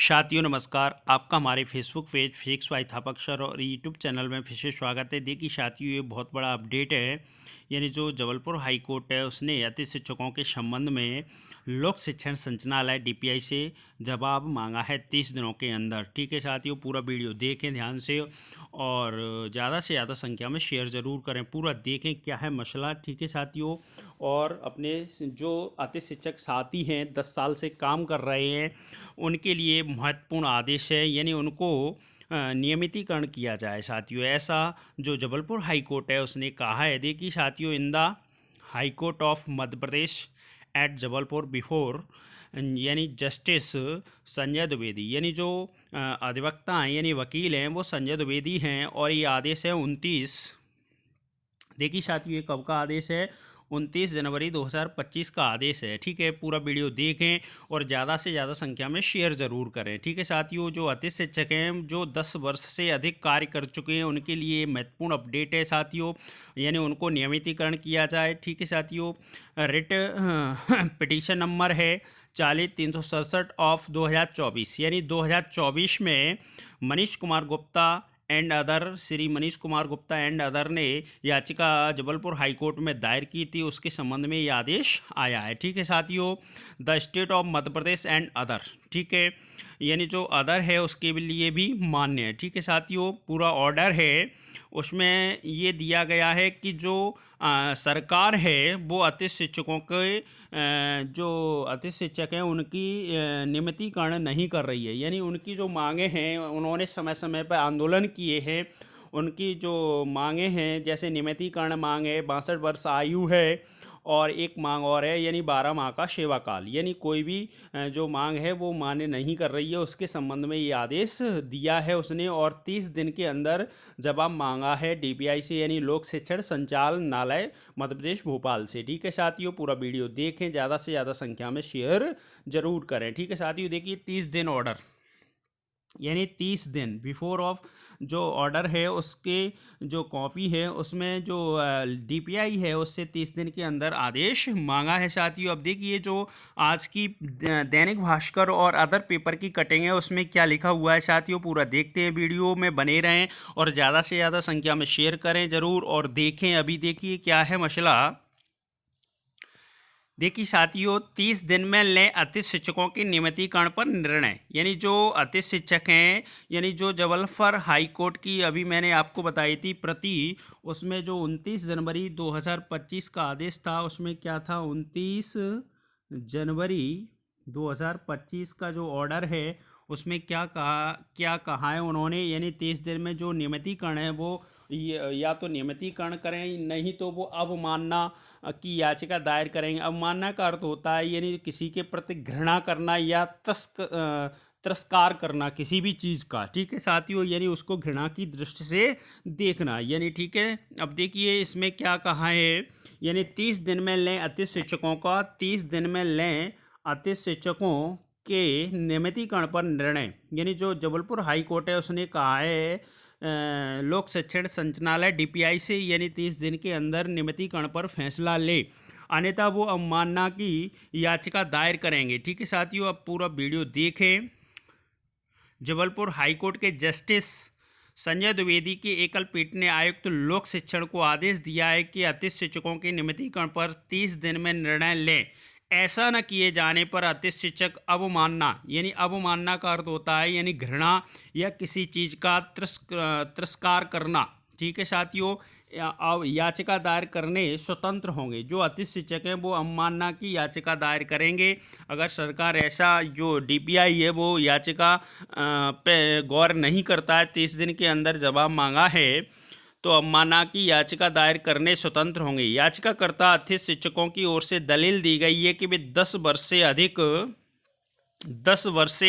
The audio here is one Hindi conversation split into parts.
साथियों नमस्कार। आपका हमारे फेसबुक पेज फिक्स वाई थापक सर और यूट्यूब चैनल में फिर से स्वागत है। देखिए साथियों, ये बहुत बड़ा अपडेट है। यानी जो जबलपुर हाई कोर्ट है उसने अति शिक्षकों के संबंध में लोक शिक्षण संचालनालय डीपीआई से जवाब मांगा है 30 दिनों के अंदर। ठीक है साथियों, पूरा वीडियो देखें ध्यान से और ज़्यादा से ज़्यादा संख्या में शेयर ज़रूर करें। पूरा देखें क्या है मसला। ठीक है साथियों, और अपने जो अति शिक्षक साथी हैं 10 साल से काम कर रहे हैं उनके लिए महत्वपूर्ण आदेश है। यानी उनको नियमितीकरण किया जाए साथियों। ऐसा जो जबलपुर हाई कोर्ट है उसने कहा है। देखिए साथियों, in the High Court of Madhya Pradesh at Jabalpur before यानी जस्टिस संजय द्विवेदी, यानी जो अधिवक्ता हैं यानी वकील हैं वो संजय द्विवेदी हैं। और ये आदेश है 29। देखिए साथियों, ये कब का आदेश है? 29 जनवरी 2025 का आदेश है। ठीक है, पूरा वीडियो देखें और ज़्यादा से ज़्यादा संख्या में शेयर ज़रूर करें। ठीक है साथियों, जो अति शिक्षक हैं जो 10 वर्ष से अधिक कार्य कर चुके हैं उनके लिए महत्वपूर्ण अपडेट है साथियों। यानी उनको नियमितीकरण किया जाए। ठीक है साथियों, रिट पिटीशन नंबर है 40-367 ऑफ 2024। यानी 2024 में Manish Kumar Gupta and other, Shri Manish Kumar Gupta and other ने याचिका जबलपुर हाई कोर्ट में दायर की थी। उसके संबंध में ये आदेश आया है। ठीक है साथियों, the state of Madhya Pradesh and other. ठीक है, यानी जो अदर है उसके लिए भी मान्य है। ठीक है साथियों, पूरा ऑर्डर है उसमें ये दिया गया है कि जो सरकार है वो अति शिक्षकों के जो अति शिक्षक हैं उनकी नियमितीकरण नहीं कर रही है। यानी उनकी जो मांगे हैं, उन्होंने समय समय पर आंदोलन किए हैं। उनकी जो मांगे हैं जैसे नियमितीकरण मांग है, 62 वर्ष आयु है, और एक मांग और है यानी 12 माह का सेवा काल। यानी कोई भी जो मांग है वो मान्य नहीं कर रही है। उसके संबंध में ये आदेश दिया है उसने, और 30 दिन के अंदर जवाब मांगा है डीपीआई से यानी लोक शिक्षण संचालनालय मध्य प्रदेश भोपाल से। ठीक है साथियों, पूरा वीडियो देखें, ज़्यादा से ज़्यादा संख्या में शेयर जरूर करें। ठीक है साथियों, देखिए 30 दिन ऑर्डर यानी 30 दिन बिफोर ऑफ जो ऑर्डर है उसके जो कॉपी है उसमें जो डीपीआई है उससे 30 दिन के अंदर आदेश मांगा है साथियों। अब देखिए जो आज की दैनिक भास्कर और अदर पेपर की कटिंग है उसमें क्या लिखा हुआ है साथियों, पूरा देखते हैं। वीडियो में बने रहें और ज़्यादा से ज़्यादा संख्या में शेयर करें ज़रूर और देखें। अभी देखिए क्या है मसला। देखिए साथियों, 30 दिन में लें अति शिक्षकों के नियमितीकरण पर निर्णय। यानी जो अति शिक्षक हैं यानी जो जबलपुर हाई कोर्ट की अभी मैंने आपको बताई थी प्रति, उसमें जो 29 जनवरी 2025 का आदेश था उसमें क्या था, 29 जनवरी 2025 का जो ऑर्डर है उसमें क्या कहा है उन्होंने। यानी 30 दिन में जो नियमितीकरण है वो या तो नियमितीकरण करें, नहीं तो वो अवमानना की याचिका दायर करेंगे। अवमानना का अर्थ होता है यानी किसी के प्रति घृणा करना या तिरस्कार करना किसी भी चीज़ का। ठीक है साथियों, यानी उसको घृणा की दृष्टि से देखना यानी। ठीक है, अब देखिए इसमें क्या कहा है। यानी 30 दिन में लें अति शिक्षकों का, 30 दिन में लें अति शिक्षकों के नियमितीकरण पर निर्णय। यानी जो जबलपुर हाई कोर्ट है उसने कहा है लोक शिक्षण संचालनालय डीपीआई से यानी 30 दिन के अंदर नियमितीकरण पर फैसला ले, अन्यथा वो अवमानना की याचिका दायर करेंगे। ठीक है साथियों, अब पूरा वीडियो देखें। जबलपुर हाईकोर्ट के जस्टिस संजय द्विवेदी की एकल पीठ ने आयुक्त लोक शिक्षण को आदेश दिया है कि अति शिक्षकों के नियमितीकरण पर 30 दिन में निर्णय लें। ऐसा न किए जाने पर अति शिक्षक अवमानना, यानी अवमानना का अर्थ होता है यानी घृणा या किसी चीज़ का तिरस्कार करना। ठीक है साथियों, याचिका दायर करने स्वतंत्र होंगे। जो अति शिक्षक हैं वो अवमानना की याचिका दायर करेंगे। अगर सरकार ऐसा जो डीपीआई है वो याचिका पे गौर नहीं करता है, 30 दिन के अंदर जवाब मांगा है, तो अवमानना की याचिका दायर करने स्वतंत्र होंगे। याचिकाकर्ता अति शिक्षकों की ओर से दलील दी गई है कि वे 10 वर्ष से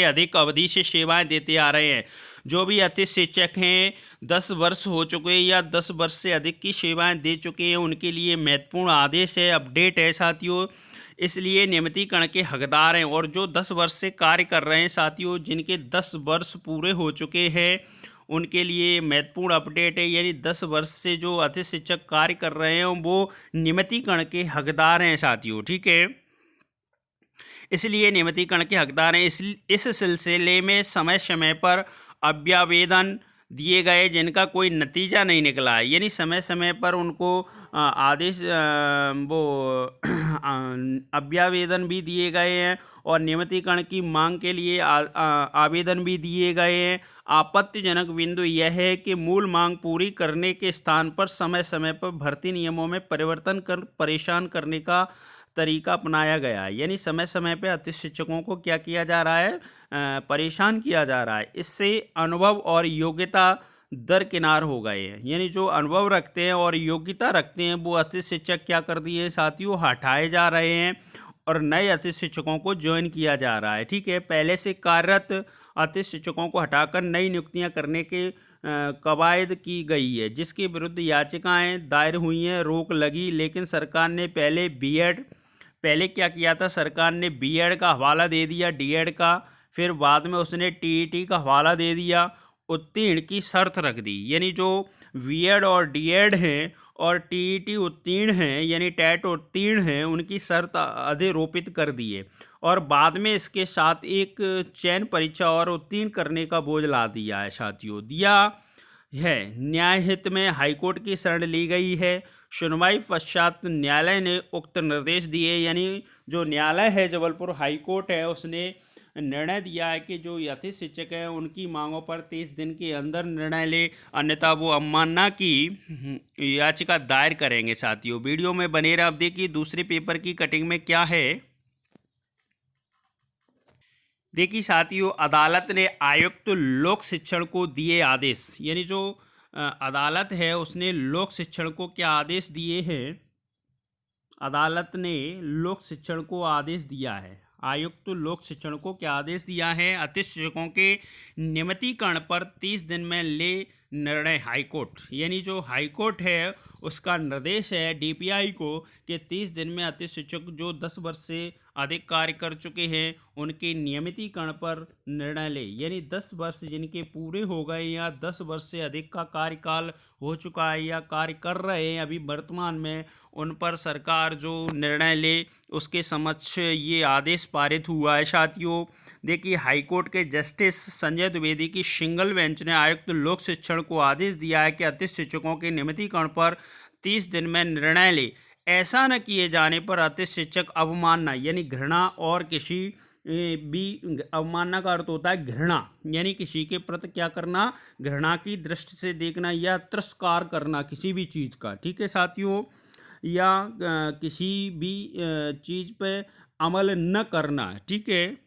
अधिक अवधि से सेवाएं देते आ रहे हैं। जो भी अति शिक्षक हैं 10 वर्ष हो चुके हैं या 10 वर्ष से अधिक की सेवाएं दे चुके हैं उनके लिए महत्वपूर्ण आदेश है, अपडेट है साथियों। इसलिए नियमितीकरण के हकदार हैं। और जो 10 वर्ष से कार्य कर रहे हैं साथियों, जिनके 10 वर्ष पूरे हो चुके हैं उनके लिए महत्वपूर्ण अपडेट है। यानी 10 वर्ष से जो अति शिक्षक कार्य कर रहे हैं वो नियमितीकरण के हकदार हैं साथियों। ठीक है, इसलिए नियमितीकरण के हकदार हैं। इस सिलसिले में समय समय पर अभ्यावेदन दिए गए जिनका कोई नतीजा नहीं निकला है, यानी समय समय पर उनको आदेश वो अभ्यावेदन भी दिए गए हैं और नियमितीकरण की मांग के लिए आवेदन भी दिए गए हैं। आपत्तिजनक बिंदु यह है कि मूल मांग पूरी करने के स्थान पर समय समय पर भर्ती नियमों में परिवर्तन कर परेशान करने का तरीका अपनाया गया है, यानी समय समय पर अतिथि शिक्षकों को क्या किया जा रहा है, परेशान किया जा रहा है। इससे अनुभव और योग्यता दरकिनार हो गए हैं, यानी जो अनुभव रखते हैं और योग्यता रखते हैं वो अतिथि शिक्षक क्या कर दिए हैं साथियों, हटाए जा रहे हैं और नए अतिथि शिक्षकों को ज्वाइन किया जा रहा है। ठीक है, पहले से कार्यरत अतिथि शिक्षकों को हटाकर नई नियुक्तियां करने के कवायद की गई है, जिसके विरुद्ध याचिकाएं दायर हुई हैं, रोक लगी। लेकिन सरकार ने पहले क्या किया था, सरकार ने बीएड का हवाला दे दिया डीएड का, फिर बाद में उसने टीईटी का हवाला दे दिया, उत्तीर्ण की शर्त रख दी, यानी जो बीएड और डीएड हैं और टीईटी उत्तीर्ण हैं यानी टेट उत्तीर्ण हैं उनकी शर्त अधिरोपित कर दी है और बाद में इसके साथ एक चयन परीक्षा और उत्तीर्ण करने का बोझ ला दिया है साथियों, दिया है। न्याय हित में हाईकोर्ट की शरण ली गई है। सुनवाई पश्चात न्यायालय ने उक्त निर्देश दिए, यानी जो न्यायालय है जबलपुर हाईकोर्ट है उसने निर्णय दिया है कि जो अतिथि शिक्षक हैं उनकी मांगों पर 30 दिन के अंदर निर्णय ले, अन्यथा वो अवमानना की याचिका दायर करेंगे। साथियों वीडियो में बने रहे। अब देखिए दूसरे पेपर की कटिंग में क्या है। देखिए साथियों, अदालत ने आयुक्त लोक शिक्षण को दिए आदेश, यानी जो अदालत है उसने लोक शिक्षण को क्या आदेश दिए हैं, अदालत ने लोक शिक्षण को आदेश दिया है, आयुक्त लोक शिक्षण को क्या आदेश दिया है, अतिथि शिक्षकों के नियमितीकरण पर 30 दिन में ले निर्णय। हाईकोर्ट यानी जो हाईकोर्ट है उसका निर्देश है डीपीआई को कि 30 दिन में अतिथि शिक्षक जो 10 वर्ष से अधिक कार्य कर चुके हैं उनके नियमितीकरण पर निर्णय ले, यानी 10 वर्ष जिनके पूरे हो गए या 10 वर्ष से अधिक का कार्यकाल हो चुका है या कार्य कर रहे हैं अभी वर्तमान में, उन पर सरकार जो निर्णय ले उसके समक्ष ये आदेश पारित हुआ है। साथियों देखिए, हाईकोर्ट के जस्टिस संजय द्विवेदी की सिंगल बेंच ने आयुक्त लोक शिक्षण को आदेश दिया है कि अतिथि शिक्षकों के नियमितीकरण पर 30 दिन में निर्णय ले। ऐसा न किए जाने पर अतिथि शिक्षक अवमानना यानी घृणा और किसी भी अवमानना का अर्थ होता है घृणा, यानी किसी के प्रति क्या करना, घृणा की दृष्टि से देखना या तिरस्कार करना किसी भी चीज़ का। ठीक है साथियों, या किसी भी चीज़ पे अमल न करना। ठीक है,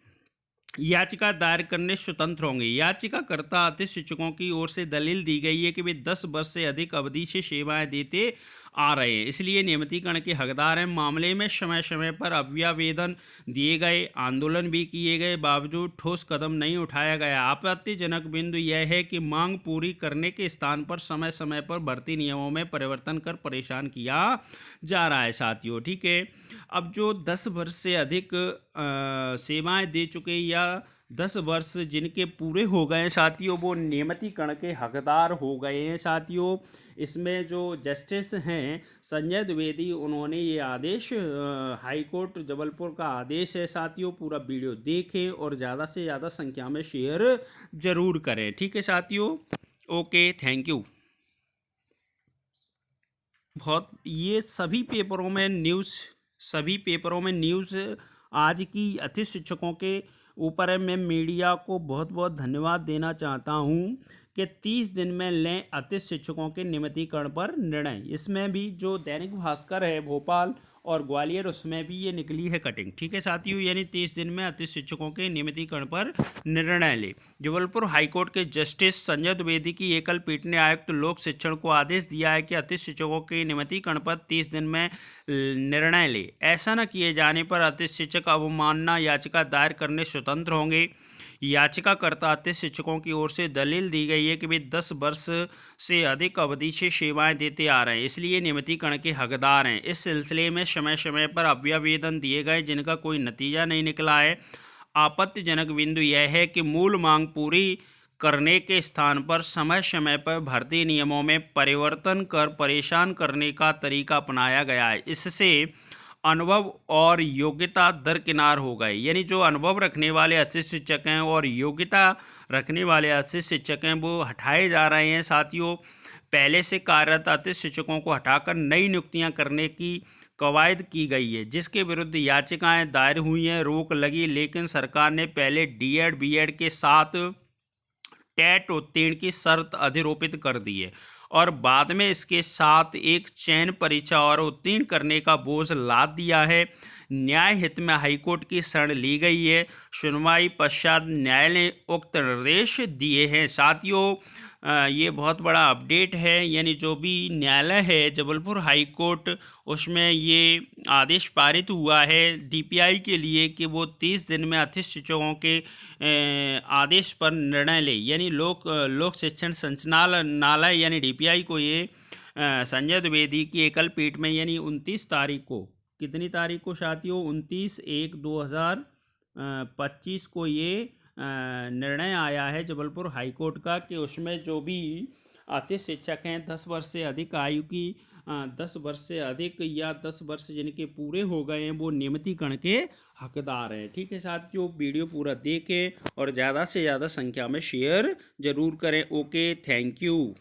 याचिका दायर करने स्वतंत्र होंगे। याचिकाकर्ता अतिथि शिक्षकों की ओर से दलील दी गई है कि वे 10 वर्ष से अधिक अवधि से सेवाएं देते आ रहे हैं, इसलिए नियमितीकरण के हकदार हैं। मामले में समय समय पर अभ्यावेदन दिए गए, आंदोलन भी किए गए, बावजूद ठोस कदम नहीं उठाया गया। आपत्तिजनक बिंदु यह है कि मांग पूरी करने के स्थान पर समय समय पर भर्ती नियमों में परिवर्तन कर परेशान किया जा रहा है साथियों। ठीक है, अब जो 10 वर्ष से अधिक सेवाएं दे चुके या 10 वर्ष जिनके पूरे हो गए हैं साथियों वो नियमितीकरण के हकदार हो गए हैं साथियों। इसमें जो जस्टिस हैं संजय द्विवेदी उन्होंने ये आदेश हाई कोर्ट जबलपुर का आदेश है साथियों। पूरा वीडियो देखें और ज़्यादा से ज़्यादा संख्या में शेयर ज़रूर करें। ठीक है साथियों, ओके, थैंक यू। बहुत ये सभी पेपरों में न्यूज़ आज की अतिथि शिक्षकों के ऊपर है। मैं मीडिया को बहुत बहुत धन्यवाद देना चाहता हूं कि 30 दिन में लें अतिथि शिक्षकों के नियमितीकरण पर निर्णय। इसमें भी जो दैनिक भास्कर है भोपाल और ग्वालियर उसमें भी ये निकली है कटिंग। ठीक है साथियों, यानी 30 दिन में अतिथि शिक्षकों के नियमितीकरण पर निर्णय ले। जबलपुर हाईकोर्ट के जस्टिस संजय द्विवेदी की एकल पीठ ने आयुक्त लोक शिक्षण को आदेश दिया है कि अतिथि शिक्षकों के नियमितीकरण पर 30 दिन में निर्णय ले। ऐसा न किए जाने पर अतिथि शिक्षक अवमानना याचिका दायर करने स्वतंत्र होंगे। याचिकाकर्ता अतिथि शिक्षकों की ओर से दलील दी गई है कि वे 10 वर्ष से अधिक अवधि से सेवाएं देते आ रहे हैं, इसलिए नियमितीकरण के हकदार हैं। इस सिलसिले में समय समय पर अभ्यावेदन दिए गए जिनका कोई नतीजा नहीं निकला है। आपत्तिजनक बिंदु यह है कि मूल मांग पूरी करने के स्थान पर समय समय पर भर्ती नियमों में परिवर्तन कर परेशान करने का तरीका अपनाया गया है। इससे अनुभव और योग्यता दरकिनार हो गए। यानी जो अनुभव रखने वाले अच्छे शिक्षक हैं और योग्यता रखने वाले अच्छे शिक्षक हैं वो हटाए जा रहे हैं। साथियों, पहले से कार्यरत अतिथि शिक्षकों को हटाकर नई नियुक्तियां करने की कवायद की गई है, जिसके विरुद्ध याचिकाएं दायर हुई हैं, रोक लगी, लेकिन सरकार ने पहले डीएड बीएड के साथ टेट उत्तीर्ण की शर्त अधिरोपित कर दी है और बाद में इसके साथ एक चयन परीक्षा और उत्तीर्ण करने का बोझ लाद दिया है। न्याय हित में हाईकोर्ट की शरण ली गई है। सुनवाई पश्चात न्यायालय ने उक्त निर्देश दिए हैं। साथियों, ये बहुत बड़ा अपडेट है। यानी जो भी न्यायालय है जबलपुर हाई कोर्ट, उसमें ये आदेश पारित हुआ है डीपीआई के लिए कि वो 30 दिन में अतिथि शिक्षकों के आदेश पर निर्णय ले। यानी लोक शिक्षण संचालनालय यानी डीपीआई को ये संजय द्विवेदी की एकल पीठ में यानी 29 तारीख को, कितनी तारीख को साथियों, 29/1/2025 को ये निर्णय आया है जबलपुर हाईकोर्ट का कि उसमें जो भी अतिथि शिक्षक हैं 10 वर्ष से अधिक आयु की, 10 वर्ष से अधिक या 10 वर्ष जिनके पूरे हो गए हैं वो नियमितीकरण के हकदार हैं। ठीक है साथियों, वीडियो पूरा देखें और ज़्यादा से ज़्यादा संख्या में शेयर जरूर करें। Okay, thank you.